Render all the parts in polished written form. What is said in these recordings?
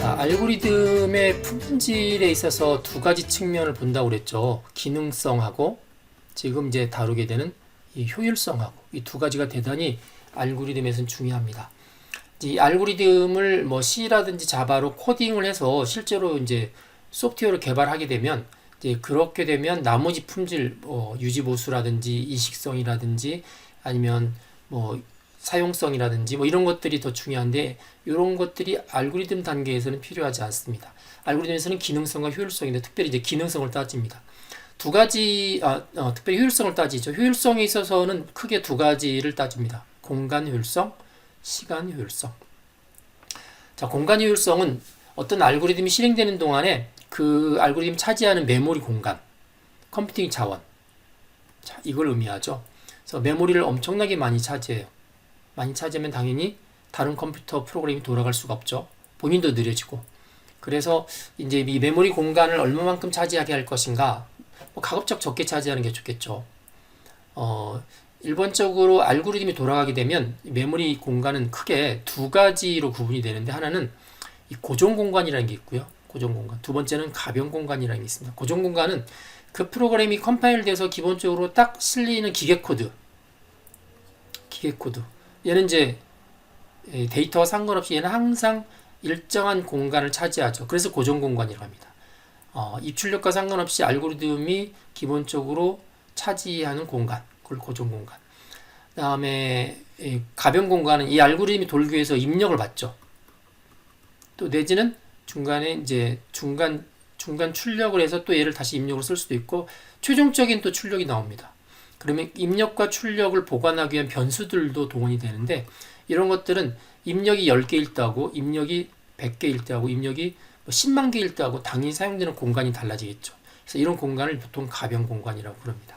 자, 알고리즘의 품질에 있어서 두 가지 측면을 본다고 그랬죠. 기능성하고 지금 이제 다루게 되는 이 효율성하고 이 두 가지가 대단히 알고리즘에서는 중요합니다. 이 알고리즘을 뭐 C라든지 자바로 코딩을 해서 실제로 이제 소프트웨어를 개발하게 되면 이제 그렇게 되면 나머지 품질 유지 보수라든지 이식성이라든지 아니면 뭐 사용성이라든지 뭐 이런 것들이 더 중요한데 이런 것들이 알고리즘 단계에서는 필요하지 않습니다. 알고리즘에서는 기능성과 효율성인데 특별히 이제 기능성을 따집니다. 두 가지 특별히 효율성을 따지죠. 효율성에 있어서는 크게 두 가지를 따집니다. 공간 효율성, 시간 효율성. 자, 공간 효율성은 어떤 알고리즘이 실행되는 동안에 그 알고리즘이 차지하는 메모리 공간, 컴퓨팅 자원. 자, 이걸 의미하죠. 그래서 메모리를 엄청나게 많이 차지해요. 많이 차지하면 당연히 다른 컴퓨터 프로그램이 돌아갈 수가 없죠. 본인도 느려지고. 그래서 이제 이 메모리 공간을 얼마만큼 차지하게 할 것인가, 뭐 가급적 적게 차지하는 게 좋겠죠. 일반적으로 알고리즘이 돌아가게 되면 메모리 공간은 크게 두 가지로 구분이 되는데 하나는 이 고정 공간이라는 게 있고요. 고정 공간. 두 번째는 가변 공간이라는 게 있습니다. 고정 공간은 그 프로그램이 컴파일 돼서 기본적으로 딱 실리는 기계 코드. 얘는 이제 데이터와 상관없이 얘는 항상 일정한 공간을 차지하죠. 그래서 고정 공간이라고 합니다. 입출력과 상관없이 알고리즘이 기본적으로 차지하는 공간, 그걸 고정 공간. 그 다음에 가변 공간은 이 알고리즘이 돌기 위해서 입력을 받죠. 또 내지는 중간에 이제 중간 출력을 해서 또 얘를 다시 입력으로 쓸 수도 있고 최종적인 또 출력이 나옵니다. 그러면 입력과 출력을 보관하기 위한 변수들도 동원이 되는데 이런 것들은 입력이 10개일 때하고 입력이 100개일 때하고 입력이 10만 개일 때하고 당연히 사용되는 공간이 달라지겠죠. 그래서 이런 공간을 보통 가변 공간이라고 부릅니다.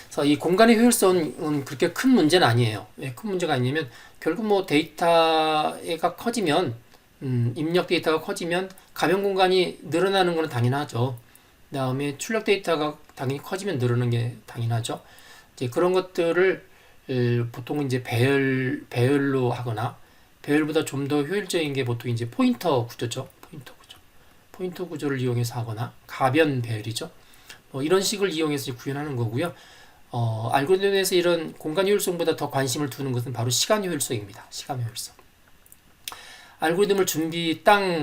그래서 이 공간의 효율성은 그렇게 큰 문제는 아니에요. 왜 큰 문제가 아니냐면 결국 뭐 데이터가 커지면 입력 데이터가 커지면 가변 공간이 늘어나는 것은 당연하죠. 그 다음에 출력 데이터가 당연히 커지면 늘어나는 게 당연하죠. 이제 그런 것들을 보통 이제 배열로 하거나 배열보다 좀 더 효율적인 게 보통 이제 포인터 구조죠. 포인터 구조를 이용해서 하거나 가변 배열이죠. 뭐 이런 식을 이용해서 구현하는 거고요. 알고리즘에서 이런 공간 효율성보다 더 관심을 두는 것은 바로 시간 효율성입니다. 시간 효율성. 알고리즘을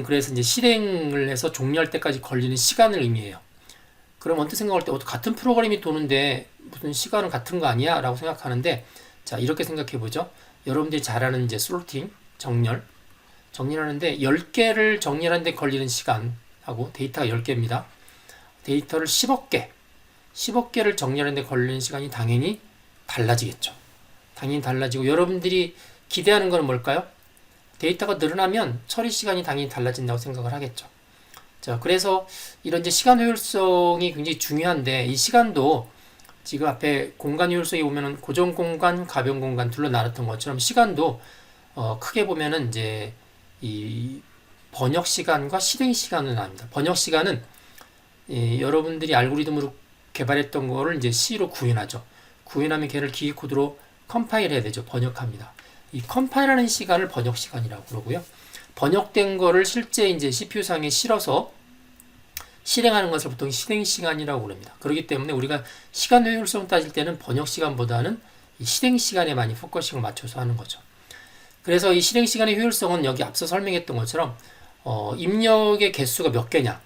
그래서 이제 실행을 해서 종료할 때까지 걸리는 시간을 의미해요. 그럼 언뜻 생각할 때 같은 프로그램이 도는데 무슨 시간은 같은 거 아니야? 라고 생각하는데 자, 이렇게 생각해 보죠. 여러분들이 잘 아는 이제 솔팅, 정렬하는데 10개를 정렬하는데 걸리는 시간하고 데이터가 10개입니다. 데이터를 10억개를 정렬하는데 걸리는 시간이 당연히 달라지겠죠. 당연히 달라지고 여러분들이 기대하는 건 뭘까요? 데이터가 늘어나면 처리 시간이 당연히 달라진다고 생각을 하겠죠. 자, 그래서 이런 이제 시간 효율성이 굉장히 중요한데 이 시간도 지금 앞에 공간 효율성에 보면은 고정 공간, 가변 공간 둘로 나눴던 것처럼 시간도 크게 보면은 이제 이 번역 시간과 실행 시간을 나눕니다. 번역 시간은 여러분들이 알고리즘으로 개발했던 거를 이제 C로 구현하죠. 구현하면 걔를 기계 코드로 컴파일 해야 되죠. 번역합니다. 이 컴파일하는 시간을 번역 시간이라고 그러고요. 번역된 거를 실제 이제 CPU상에 실어서 실행하는 것을 보통 실행 시간이라고 그럽니다. 그렇기 때문에 우리가 시간 효율성 따질 때는 번역 시간보다는 이 실행 시간에 많이 포커싱을 맞춰서 하는 거죠. 그래서 이 실행 시간의 효율성은 여기 앞서 설명했던 것처럼 입력의 개수가 몇 개냐.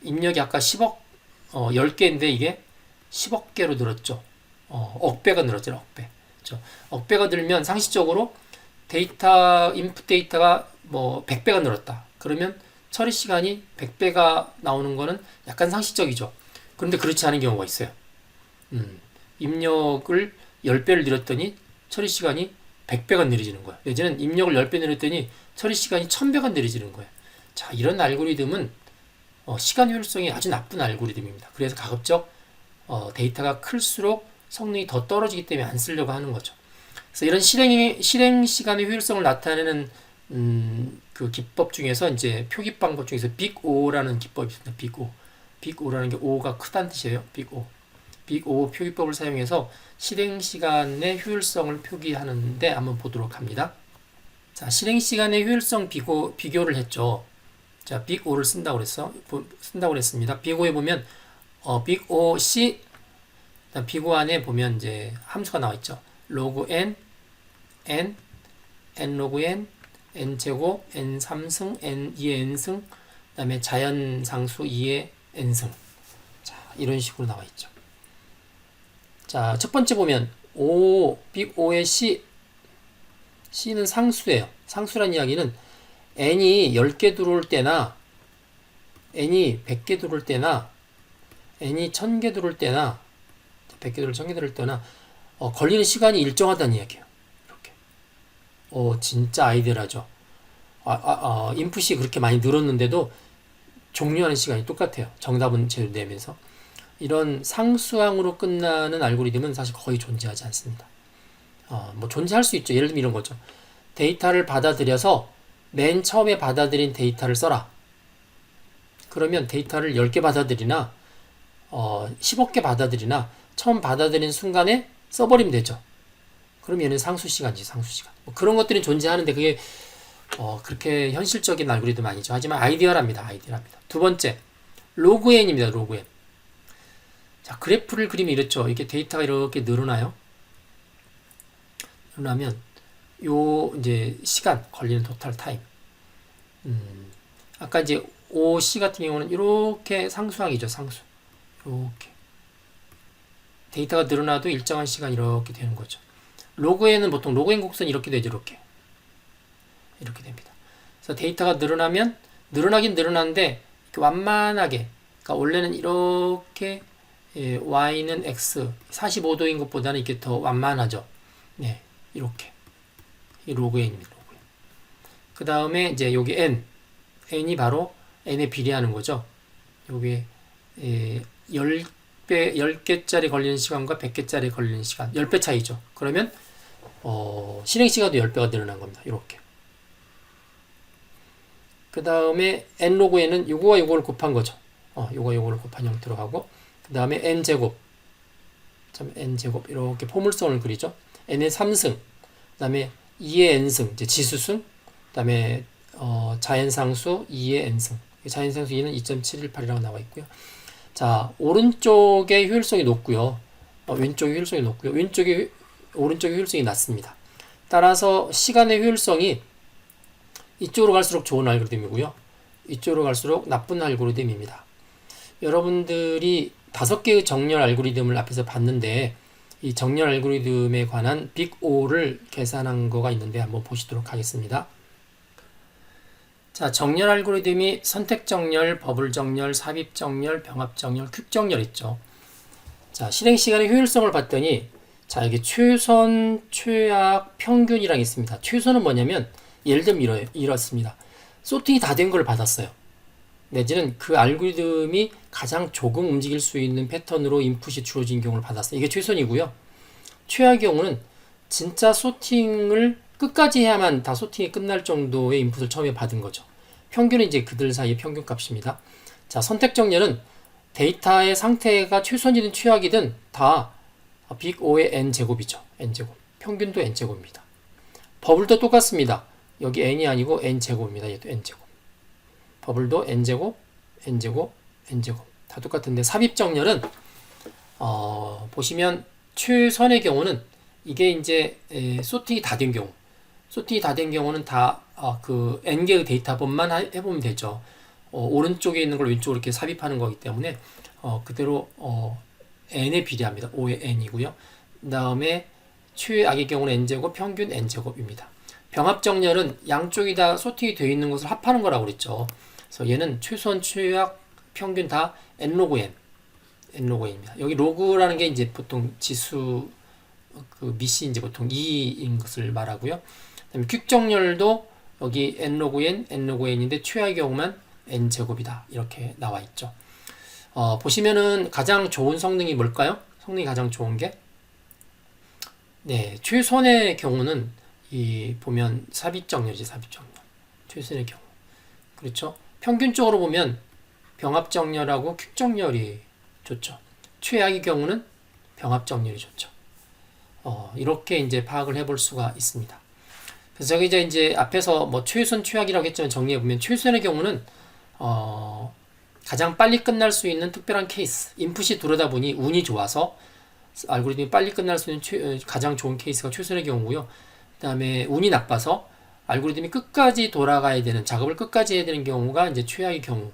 입력이 아까 10개인데 이게 10억 개로 늘었죠. 억배가 늘었죠. 억배. 그렇죠? 억배가 늘면 상식적으로 인풋 데이터가 뭐 100배가 늘었다. 그러면 처리 시간이 100배가 나오는 거는 약간 상식적이죠. 그런데 그렇지 않은 경우가 있어요. 입력을 10배를 늘렸더니 처리 시간이 100배가 느려지는 거예요. 내지는 입력을 10배 늘렸더니 처리 시간이 1000배가 느려지는 거예요. 자, 이런 알고리즘은 시간 효율성이 아주 나쁜 알고리즘입니다. 그래서 가급적 데이터가 클수록 성능이 더 떨어지기 때문에 안 쓰려고 하는 거죠. 그래서 이런 실행 시간의 효율성을 나타내는 그 기법 중에서 이제 표기 방법 중에서 빅O라는 기법이 있습니다. 빅O라는 게 O가 크다는 뜻이에요. 빅O 표기법을 사용해서 실행 시간의 효율성을 표기하는데 한번 보도록 합니다. 자, 실행 시간의 효율성 비교를 했죠. 자, 빅 O를 쓴다고 그랬습니다. 빅 O에 보면 빅 O C 빅 O 안에 보면 이제 함수가 나와 있죠. 로그 n 로그 n 제곱 n 3승 n 2의 n승 그다음에 자연상수 2의 n승. 자, 이런 식으로 나와 있죠. 자, 첫 번째 보면 빅 O의 C는 상수예요. 상수란 이야기는 n이 10개 들어올 때나 n이 100개 들어올 때나 n이 1000개 들어올 때나 100개 들어올 1000개 들어올 때나 걸리는 시간이 일정하다는 이야기예요. 이렇게. 진짜 아이디어라죠. 인풋이 그렇게 많이 늘었는데도 종료하는 시간이 똑같아요. 정답은 제대로 내면서. 이런 상수항으로 끝나는 알고리즘은 사실 거의 존재하지 않습니다. 뭐 존재할 수 있죠. 예를 들면 이런 거죠. 데이터를 받아들여서 맨 처음에 받아들인 데이터를 써라. 그러면 데이터를 10개 받아들이나 10억 개 받아들이나 처음 받아들인 순간에 써버리면 되죠. 그럼 얘는 상수시간이지, 상수시간. 뭐 그런 것들이 존재하는데 그게 그렇게 현실적인 알고리즘 아니죠. 하지만 아이디어랍니다. 두 번째, 로그 n입니다. 로그 n. 자, 그래프를 그리면 이렇죠. 이게 데이터가 이렇게 늘어나요. 늘어나면 요 이제 시간 걸리는 토탈 타임. 아까 이제 OC 같은 경우는 이렇게 상수항이죠. 상수. 이렇게 데이터가 늘어나도 일정한 시간 이렇게 되는 거죠. 로그 n은 보통 로그 n 곡선이 이렇게 되죠. 이렇게 됩니다. 그래서 데이터가 늘어나긴 늘어나는데 완만하게, 그러니까 원래는 이렇게 y는 x 45도인 것보다는 이게 더 완만하죠. 네, 이렇게 이 로그 n입니다. 로그 n. 그 다음에 이제 여기 n이 바로 n에 비례하는 거죠. 여기 10개짜리 걸리는 시간과 100개짜리 걸리는 시간 10배 차이죠. 그러면 실행 시간도 10배가 늘어난 겁니다. 이렇게. 그 다음에 n 로그 n은 요거와 요거를 곱한 거죠. 요거를 곱한 형태로 가고, 그 다음에 n제곱 이렇게 포물선을 그리죠. n의 3승, 그 다음에 2의 n승, 이제 지수승, 그 다음에 자연상수 2의 n승. 자연상수 2는 2.718이라고 나와 있고요. 자, 오른쪽의 효율성이 높고요. 왼쪽의 효율성이 높고요. 오른쪽의 효율성이 낮습니다. 따라서 시간의 효율성이 이쪽으로 갈수록 좋은 알고리즘이고요. 이쪽으로 갈수록 나쁜 알고리즘입니다. 여러분들이 5개의 정렬 알고리즘을 앞에서 봤는데 이 정렬 알고리즘에 관한 빅 O를 계산한 거가 있는데 한번 보시도록 하겠습니다. 자, 정렬 알고리즘이 선택 정렬, 버블 정렬, 삽입 정렬, 병합 정렬, 퀵 정렬 있죠. 자, 실행 시간의 효율성을 봤더니 자, 여기 최선, 최악, 평균이랑 있습니다. 최선은 뭐냐면 예를 들면 이렇습니다. 소팅이 다 된 걸 받았어요. 내지는 그 알고리즘이 가장 조금 움직일 수 있는 패턴으로 인풋이 주어진 경우를 받았어요. 이게 최선이고요. 최악의 경우는 진짜 소팅을 끝까지 해야만 다 소팅이 끝날 정도의 인풋을 처음에 받은 거죠. 평균은 이제 그들 사이의 평균 값입니다. 자, 선택 정렬은 데이터의 상태가 최선이든 최악이든 다 빅 O의 n제곱이죠. n제곱. 평균도 n제곱입니다. 버블도 똑같습니다. 여기 n이 아니고 n제곱입니다. 얘도 n제곱. 버블도 n제곱, n제곱, n제곱. 다 똑같은데 삽입 정렬은 보시면 최선의 경우는 이게 이제 소팅이 다 된 경우. 소팅이 다 된 경우는 다 그 n개의 데이터번만 해보면 되죠. 오른쪽에 있는 걸 왼쪽으로 이렇게 삽입하는 거기 때문에 그대로 n에 비례합니다. 5의 n이고요. 그 다음에 최악의 경우는 n제곱, 평균 n제곱입니다. 병합 정렬은 양쪽이 다 소팅이 되어 있는 것을 합하는 거라고 그랬죠. 그래서 얘는 최선, 최악, 평균 다 n로그 n입니다. 여기 로그라는 게 이제 보통 지수 그 밑이 이제 보통 2인 것을 말하고요. 그다음에 퀵 정렬도 여기 n로그 n인데 최악의 경우만 n제곱이다. 이렇게 나와 있죠. 보시면은 가장 좋은 성능이 뭘까요? 성능이 가장 좋은 게 최선의 경우는 보면 삽입 정렬이지, 삽입 정렬. 최선의 경우. 그렇죠? 평균적으로 보면 병합 정렬하고 퀵 정렬이 좋죠. 최악의 경우는 병합 정렬이 좋죠. 이렇게 이제 파악을 해볼 수가 있습니다. 그래서 저기 이제 앞에서 뭐 최우선 최악이라고 했지만 정리해 보면 최우선의 경우는 가장 빨리 끝날 수 있는 특별한 케이스, 인풋이 들어오다 보니 운이 좋아서 알고리즘이 빨리 끝날 수 있는 가장 좋은 케이스가 최우선의 경우고요. 그다음에 운이 나빠서 알고리즘이 끝까지 돌아가야 되는 작업을 끝까지 해야 되는 경우가 이제 최악의 경우.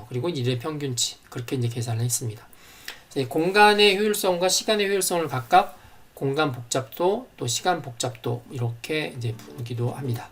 그리고 일의 평균치 그렇게 이제 계산을 했습니다. 공간의 효율성과 시간의 효율성을 각각 공간 복잡도 또 시간 복잡도 이렇게 이제 부르기도 합니다.